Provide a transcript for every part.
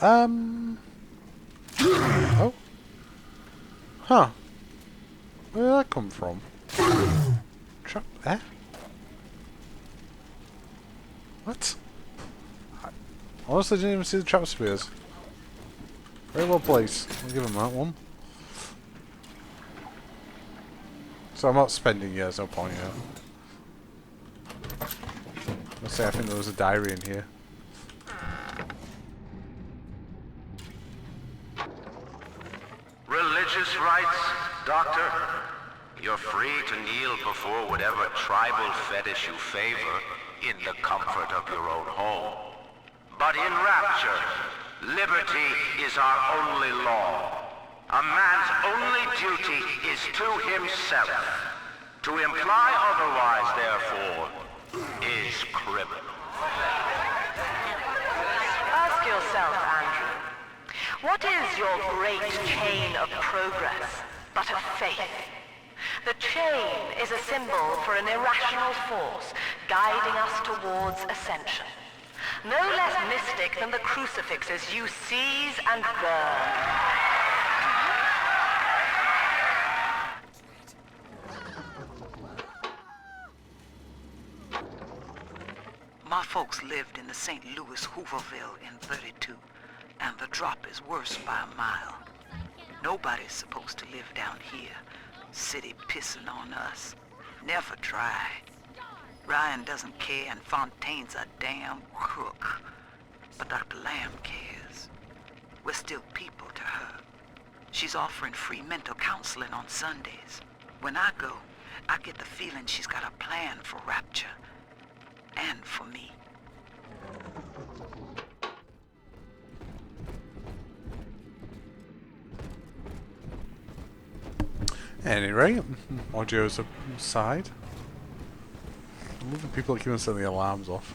Oh. Huh. Where did that come from? Trap there? What? I honestly didn't even see the trap spears. Very well placed. I'll give him that one. So I'm not spending yet, there's no point yet. Let's say I think there was a diary in here. Religious rites, Doctor? You're free to kneel before whatever tribal fetish you favor in the comfort of your own home. But in Rapture, liberty is our only law. A man's only duty is to himself. To imply otherwise, therefore, is criminal. Ask yourself, Andrew, what is your great chain of progress but a faith? The chain is a symbol for an irrational force guiding us towards ascension. No less mystic than the crucifixes you seize and burn. My folks lived in the St. Louis Hooverville in 32, and the drop is worse by a mile. Nobody's supposed to live down here. City pissing on us. Never dry. Ryan doesn't care, and Fontaine's a damn crook. But Dr. Lamb cares. We're still people to her. She's offering free mental counseling on Sundays. When I go, I get the feeling she's got a plan for Rapture. And for me. Anyway, audio's aside. I love the people that keep on setting the alarms off.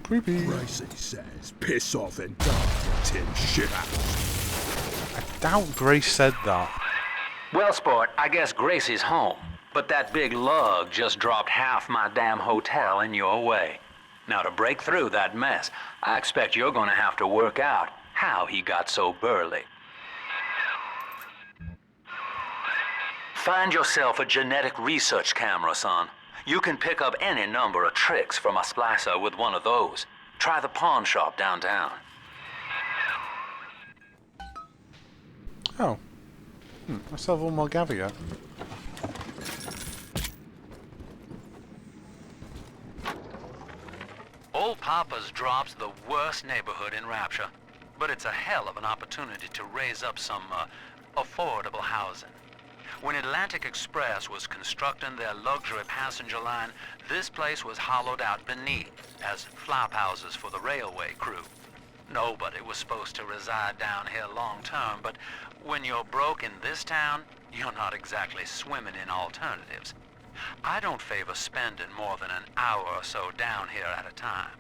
Creepy. Gracie says, piss off and die, tin shithouse. I doubt Grace said that. Well, sport, I guess Gracie's home. But that big lug just dropped half my damn hotel in your way. Now, to break through that mess, I expect you're gonna have to work out how he got so burly. Find yourself a genetic research camera, son. You can pick up any number of tricks from a splicer with one of those. Try the pawn shop downtown. Oh. I still have one more gather yet. Old Papa's Drop's the worst neighborhood in Rapture, but it's a hell of an opportunity to raise up some, affordable housing. When Atlantic Express was constructing their luxury passenger line, this place was hollowed out beneath as flop houses for the railway crew. Nobody was supposed to reside down here long term, but when you're broke in this town, you're not exactly swimming in alternatives. I don't favor spending more than an hour or so down here at a time.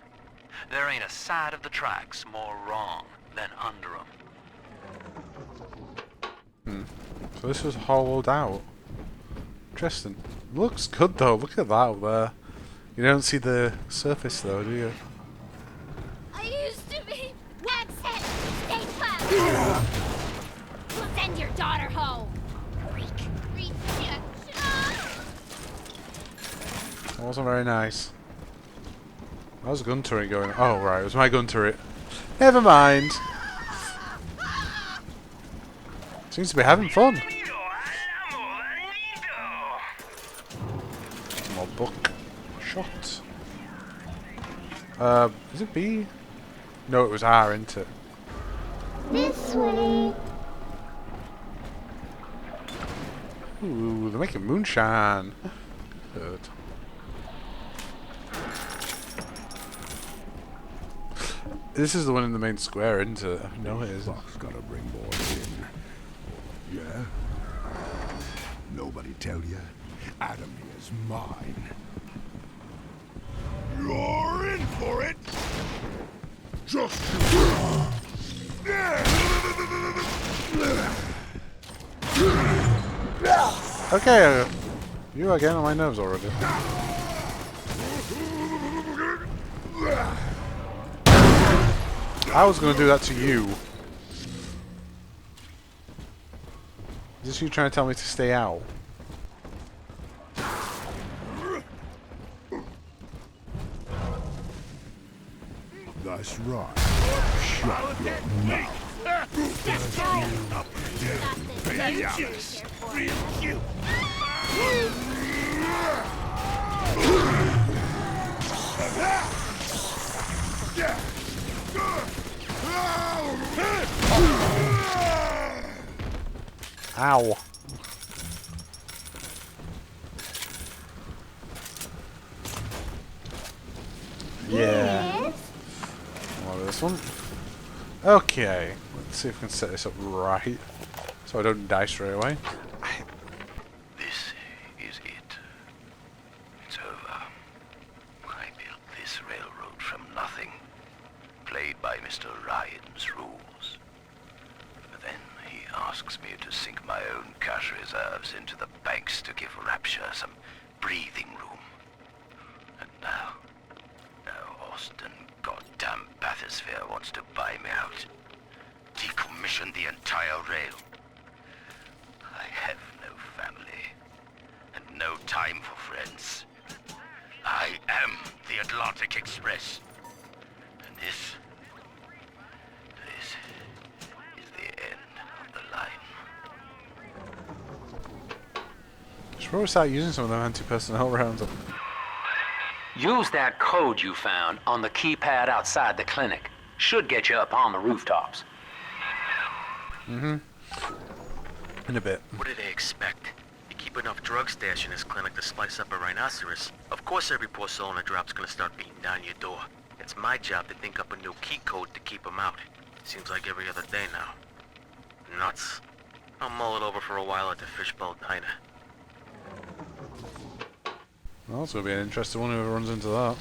There ain't a side of the tracks more wrong than under 'em. So this was hollowed out. Interesting. Looks good though. Look at that up there. You don't see the surface though, do you? I used to be. That's it. Stay put. We'll send your daughter home. Freak. Rejection. That wasn't very nice. That was a gun turret going. Oh right, it was my gun turret. Never mind. Seems to be having fun. More book. Shot. Is it B? No, it was R, isn't it? This way. Ooh, they're making moonshine. Good. This is the one in the main square, isn't it? No, it isn't. Fox gotta bring boys in. Yeah? Nobody tell you? Adam is mine. You're in for it! Just Okay, you are getting on my nerves already. I was going to do that to you. Is this you trying to tell me to stay out? That's right. Shut your mouth. Real cute. Ow. Yeah. Well, this one. Okay. Let's see if we can set this up right. So I don't die straight away. This is it. It's over. I built this railroad from nothing. Played by Mr. Ryan's rules. But then he asks me to sink my own cash reserves into the banks to give Rapture some breathing room. And now Austin goddamn bathysphere wants to buy me out. Decommission the entire rail. I have no family, and no time for friends. I am the Atlantic Express. And this is the end of the line. Should probably start using some of them anti-personnel rounds. Use that code you found on the keypad outside the clinic. Should get you up on the rooftops. In a bit. What do they expect? You keep enough drug stash in this clinic to slice up a rhinoceros. Of course every poor soul in the drop's gonna start beating down your door. It's my job to think up a new key code to keep them out. Seems like every other day now. Nuts. I'll mull it over for a while at the Fishbowl Diner. Well, it's going to be an interesting one whoever runs into that.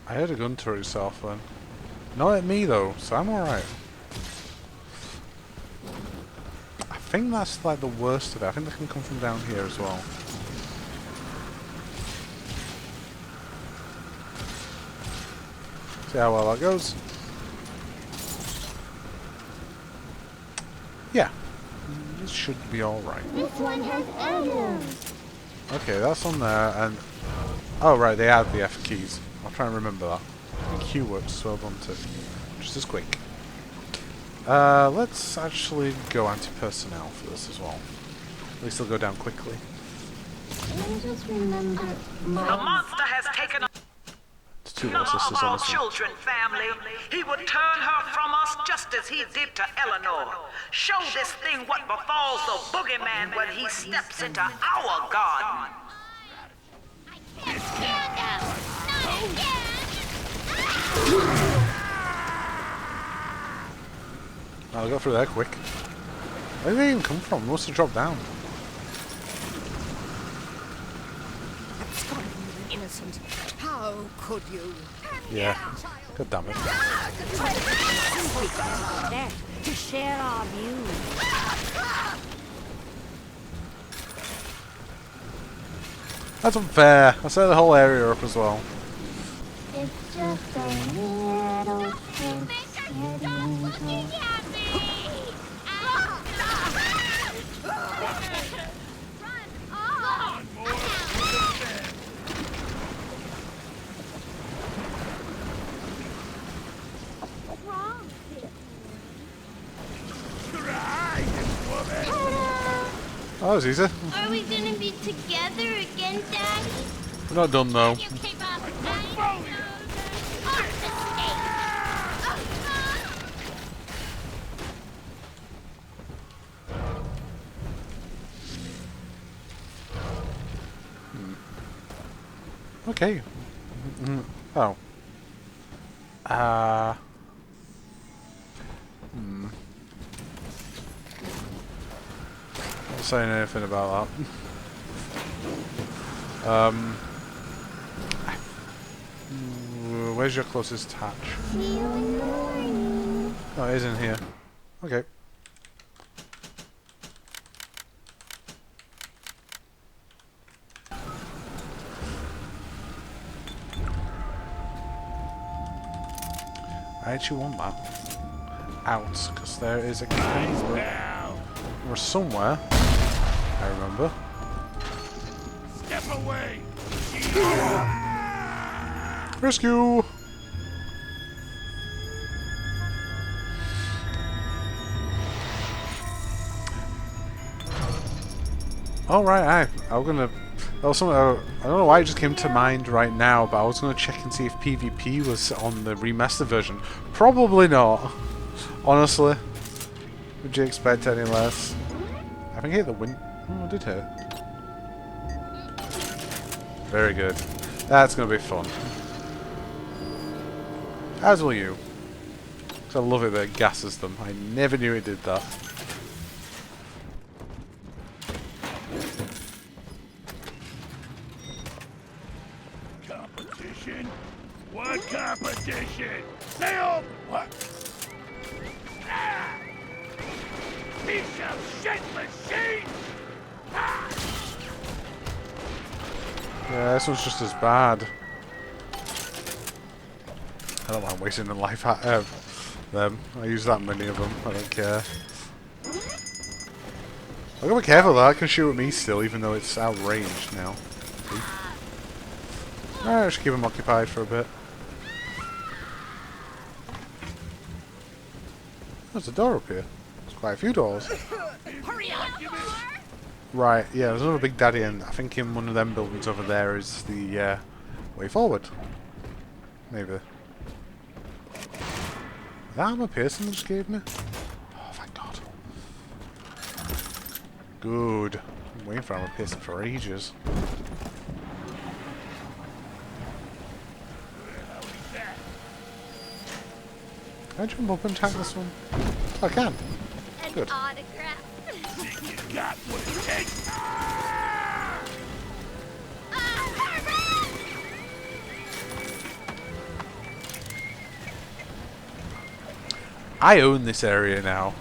I heard a gun turret itself then. Not at me though, so I'm alright. I think that's like the worst of it. I think they can come from down here as well. See how well that goes. Yeah. This should be alright. This one has emblems. Okay, that's on there, and... Oh, right, they add the F keys. I'll try and remember that. And Q works as well, doesn't it? Just as quick. Let's actually go anti-personnel for this as well. At least they'll go down quickly. I just remember The monster has taken It's two none little of sisters on our this one. children, family. He would turn her from us just as he did to Eleanor. Show this thing what befalls the boogeyman when he steps into our garden. can't stand them. Not again. I'll go through there quick. Where did they even come from? They must have dropped down. Innocent. How could you? Yeah. God damn it. Simply there to share our views. That's unfair. I set the whole area up as well. It's just a little thing. Stop looking at me! Run! Oh! What's wrong? Oh, that was easy. Are we gonna be together again, Daddy? We're not done though. You keep up. Off the stage. Okay. Oh. Not saying anything about that. Where's your closest hatch? See you in the morning. Oh, it is in here. Okay. I actually want that. Out, because there is a camera or somewhere. I remember. Step away! Rescue! Alright, I was gonna... That was something, I don't know why it just came to mind right now, but I was gonna check and see if PvP was on the remastered version. Probably not. Honestly. Would you expect any less? I think I hit the wind... Oh, I did hit. Very good. That's gonna be fun. As will you. Because I love it that it gasses them. I never knew it did that. Competition? What competition? Sale? What? Ah! Piece of shit machine! Ah! Yeah, this one's just as bad. I don't mind wasting a life at them. I use that many of them. I don't care. I gotta be careful though. I can shoot at me still, even though it's out of range now. Alright, I should keep them occupied for a bit. There's a door up here. There's quite a few doors. Hurry up! Right, yeah, there's another big daddy, and I think in one of them buildings over there is the way forward. Maybe. That armor piercing just gave me? Oh, thank God. Good. I'm waiting for armor piercing for ages. Can I jump up and attack this one? Oh, I can. An Good. autograph. Think you got what it takes? I own this area now.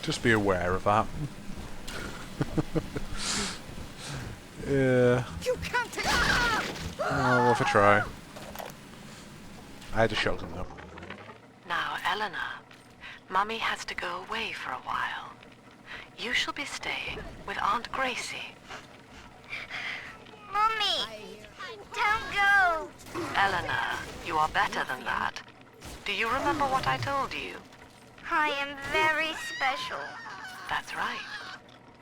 Just be aware of that. Yeah. You can't take. Oh, worth a try. I had a shotgun though. Now, Eleanor, Mummy has to go away for a while. You shall be staying with Aunt Gracie. Mommy, don't go. Eleanor, you are better than that. Do you remember what I told you? I am very special. That's right.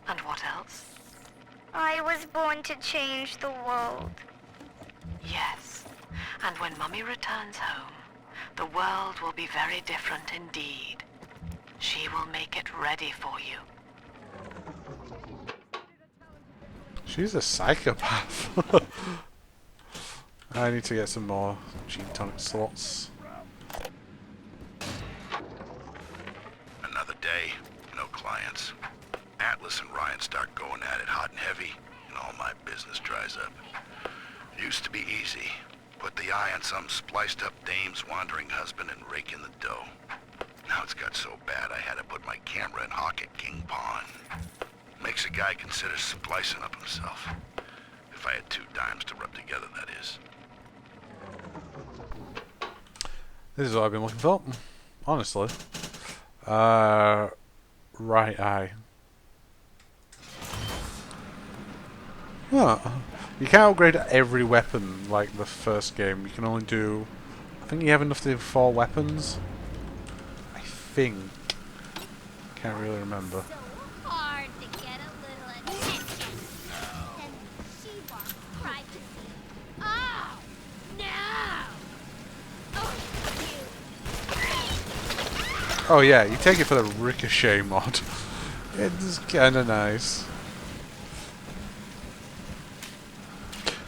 And what else? I was born to change the world. Yes. And when Mummy returns home, the world will be very different indeed. She will make it ready for you. She's a psychopath. I need to get some more gene tonic slots. Another day, no clients. Atlas and Ryan start going at it hot and heavy, and all my business dries up. Used to be easy. Put the eye on some spliced up dame's wandering husband and rake in the dough. Now it's got so bad I had to put my camera in hock at King Pawn. Makes a guy consider splicing up himself. If I had 2 dimes to rub together, that is. This is what I've been looking for. Honestly. Right eye. Huh. You can't upgrade every weapon like the first game. You can only do... I think you have enough to do 4 weapons. I think. Can't really remember. So hard to get a little attention. Then she walks privacy. Oh, no! Oh, you. Oh yeah, you take it for the ricochet mod. It's kinda nice.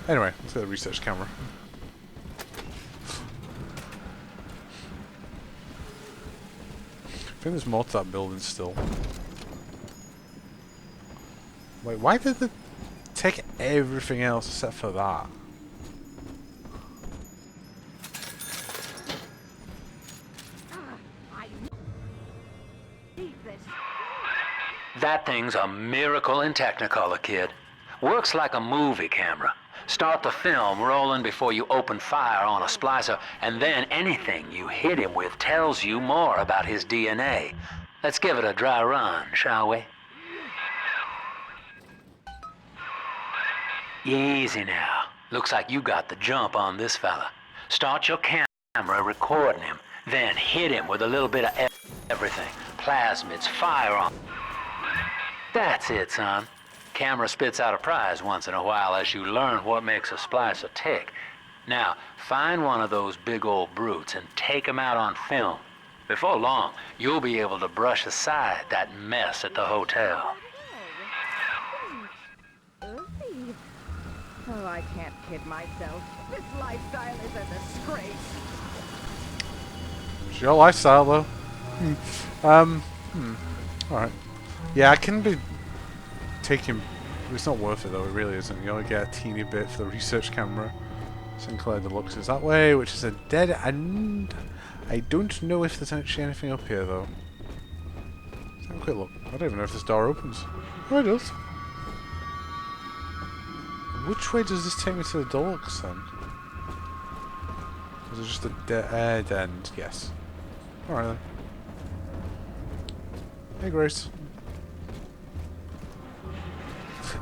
Anyway, let's get the research camera. I think there's more to that building still. Wait, why did they take everything else except for that? That thing's a miracle in Technicolor, kid. Works like a movie camera. Start the film rolling before you open fire on a splicer, and then anything you hit him with tells you more about his DNA. Let's give it a dry run, shall we? Easy now. Looks like you got the jump on this fella. Start your camera recording him, then hit him with a little bit of everything. Plasmids, firearm. That's it, son. Camera spits out a prize once in a while as you learn what makes a splicer tick. Now, find one of those big old brutes and take him out on film. Before long, you'll be able to brush aside that mess at the hotel. Oh, I can't kid myself. This lifestyle is a disgrace. It's your lifestyle, though. Alright. Yeah, I can be taking... It's not worth it, though. It really isn't. You only get a teeny bit for the research camera. Sinclair Deluxe is that way, which is a dead end. I don't know if there's actually anything up here, though. Let's have a quick look. I don't even know if this door opens. Oh, it does. Which way does this take me to the Deluxe, then? Is it just a dead end? Yes. Alright, then. Hey, Grace.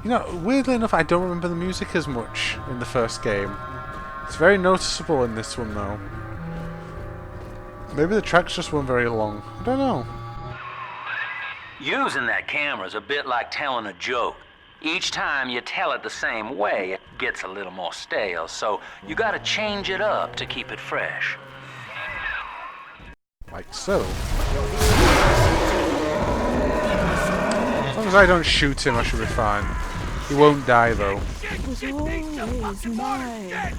You know, weirdly enough, I don't remember the music as much in the first game. It's very noticeable in this one, though. Maybe the tracks just weren't very long. I don't know. Using that camera is a bit like telling a joke. Each time you tell it the same way, it gets a little more stale, so you gotta change it up to keep it fresh. Like so. As long as I don't shoot him, I should be fine. He won't die, though. It was always mine.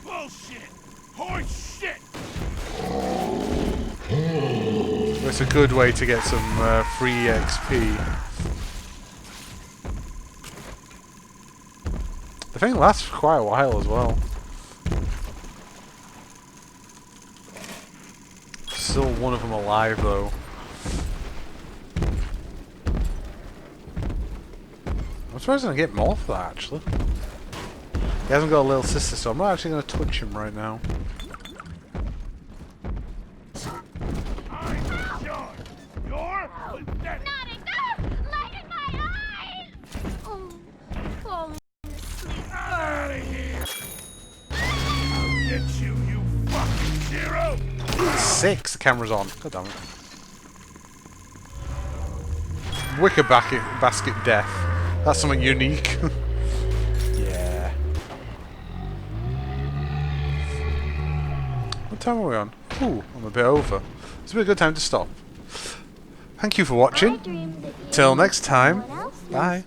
Bullshit! Horse shit! It's a good way to get some free XP. The thing lasts for quite a while as well. Still one of them alive, though. I'm surprised I get more for that, actually. He hasn't got a little sister, so I'm not actually going to touch him right now. Six, the camera's on. God damn it. Wicker basket death. That's something unique. Yeah. What time are we on? Ooh, I'm a bit over. It's been a good time to stop. Thank you for watching. Till next time. Bye.